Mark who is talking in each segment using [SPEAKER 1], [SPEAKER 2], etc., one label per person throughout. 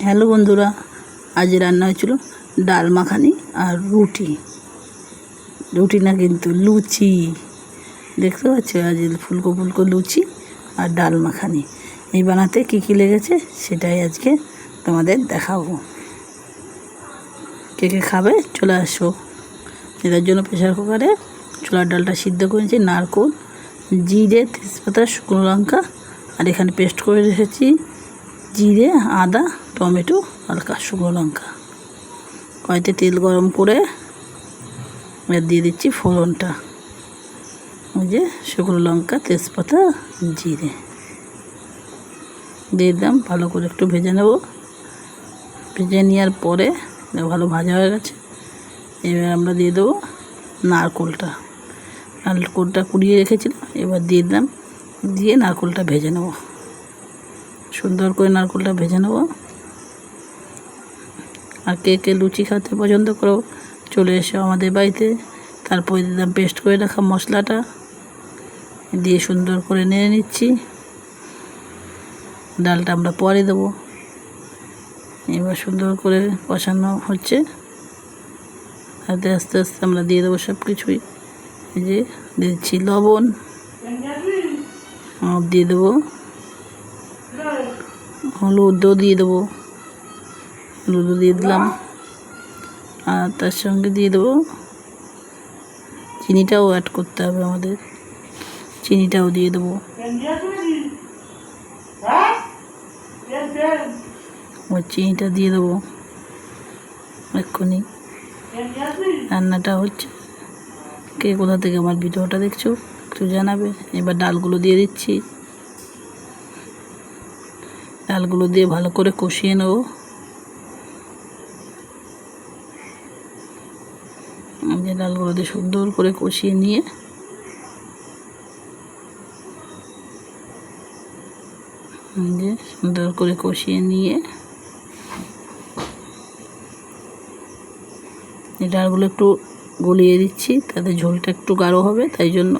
[SPEAKER 1] Hello বন্ধুরা, আজ রান্না হয়েছিল ডাল মাখানি আর রুটি। রুটি না কিন্তু লুচি, দেখতে পাচ্ছ? আজ ফুলকো ফুলকো লুচি আর ডাল মাখানি। এই বানাতে কী কী লেগেছে সেটাই আজকে তোমাদের দেখাবো। কে কে খাবে চলে আসো। এটার জন্য প্রেশার কুকারে ছোলার ডালটা সিদ্ধ করেছি, নারকোল, জিরে, তেজপাতা, শুকনো লঙ্কা, আর এখানে পেস্ট করে রেখেছি জিরে, আদা, টমেটো, হালকা শুকনো লঙ্কা। কড়াইতে তেল গরম করে এবার দিয়ে দিচ্ছি ফোড়নটা। ওই যে শুকনো লঙ্কা, তেজপাতা, জিরে দিয়ে দিলাম। ভালো করে একটু ভেজে নেব। ভেজে নেওয়ার পরে ভালো ভাজা হয়ে গেছে। এবার আমরা দিয়ে দেবো নারকোলটা। নারকোলটা কুড়িয়ে রেখেছিলাম, এবার দিয়ে দিলাম। দিয়ে নারকোলটা ভেজে নেব, সুন্দর করে নারকোলটা ভেজে নেব। আর কে কে লুচি খেতে পছন্দ করো চলে এসো আমাদের বাড়িতে। তারপরে দিলাম পেস্ট করে রাখা মশলাটা, দিয়ে সুন্দর করে নেড়ে নিচ্ছি। ডালটা আমরা পরে দেবো। এবার সুন্দর করে কষানো হচ্ছে, তাতে আস্তে আস্তে আমরা দিয়ে দেবো সব কিছুই। এই যে দিচ্ছি লবণ, দিয়ে দেবো হলুদও দিয়ে দেবো, হলুদও দিয়ে দিলাম। আর তার সঙ্গে দিয়ে দেবো চিনিটাও অ্যাড করতে হবে আমাদের, চিনিটাও দিয়ে দেবো। চিনিটা দিয়ে দেবো এক্ষুনি। রান্নাটা হচ্ছে, কে কোথা থেকে আমার ভিডিওটা দেখছো একটু জানাবে। এবার ডালগুলো দিয়ে দিচ্ছি। ডালগুলো দিয়ে ভালো করে কষিয়ে নেব। যে ডালগুলো দিয়ে সুন্দর করে কষিয়ে নিয়ে যে সুন্দর করে কষিয়ে নিয়ে এই ডালগুলো একটু গলিয়ে দিচ্ছি, তাতে ঝোলটা একটু গাঢ় হবে, তাই জন্য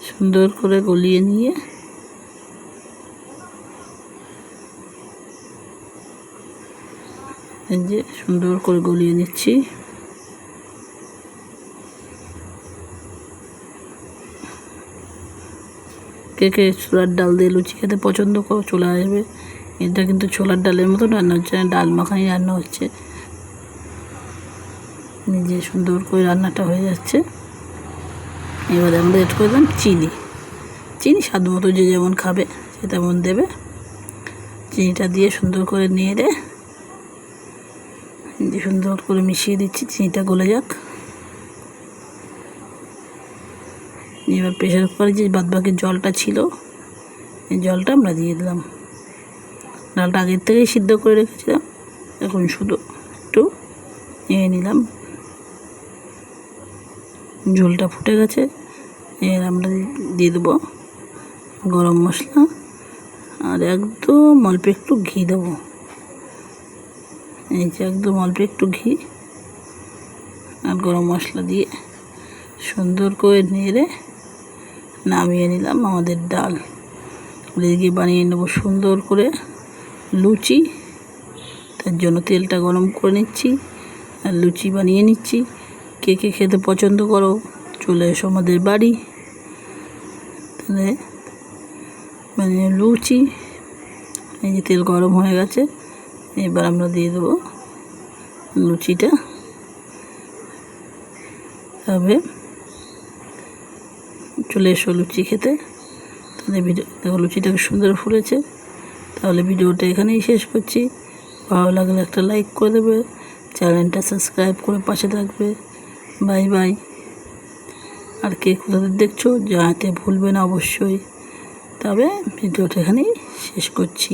[SPEAKER 1] সুন্দর করে গলিয়ে নিয়ে এই যে সুন্দর করে গলিয়ে নিচ্ছি। কে কে ছোলার ডাল দিয়ে লুচি খেতে পছন্দ করো চলে আসবে। এটা কিন্তু ছোলার ডালের মতো রান্না হচ্ছে না, ডাল মাখানি রান্না হচ্ছে। নিজে সুন্দর করে রান্নাটা হয়ে যাচ্ছে। এবারে আমরা এড করে দিলাম চিনি। চিনি স্বাদ মতো যে যেমন খাবে সে তেমন দেবে। চিনিটা দিয়ে সুন্দর করে নেড়ে সুন্দর করে মিশিয়ে দিচ্ছি। চিনিটা গলে যাক। এবার প্রেশার কুকারে যে বাদবাকি জলটা ছিল এই জলটা আমরা দিয়ে দিলাম। ডালটা আগের থেকেই সিদ্ধ করে রেখেছিলাম, এখন শুধু একটু নিয়ে নিলাম। ঝোলটা ফুটে গেছে। এর আমরা দিয়ে দেবো গরম মশলা, আর একদম অল্প একটু ঘি দেবো। এই যে একদম অল্প একটু ঘি আর গরম মশলা দিয়ে সুন্দর করে নেড়ে নামিয়ে নিলাম আমাদের ডাল। এদিকে বানিয়ে নেব সুন্দর করে লুচি। তার জন্য তেলটা গরম করে নিচ্ছি আর লুচি বানিয়ে নিচ্ছি। কে কে খেতে পছন্দ করো চলে এসো আমাদের বাড়ি। তাহলে মানে লুচি, এই যে তেল গরম হয়ে গেছে, এবার আমরা দিয়ে দেবো লুচিটা। তবে চলে এসো লুচি খেতে। তাহলে দেখো লুচিটা সুন্দর ফুলেছে। তাহলে ভিডিওটা এখানেই শেষ করছি। ভালো লাগলে একটা লাইক করে দেবে, চ্যানেলটা সাবস্ক্রাইব করে পাশে থাকবে। Bye bye. আর কে কোথাদের দেখছো জানাতে ভুলবে না অবশ্যই। তবে ভিডিওটা এখানেই শেষ করছি।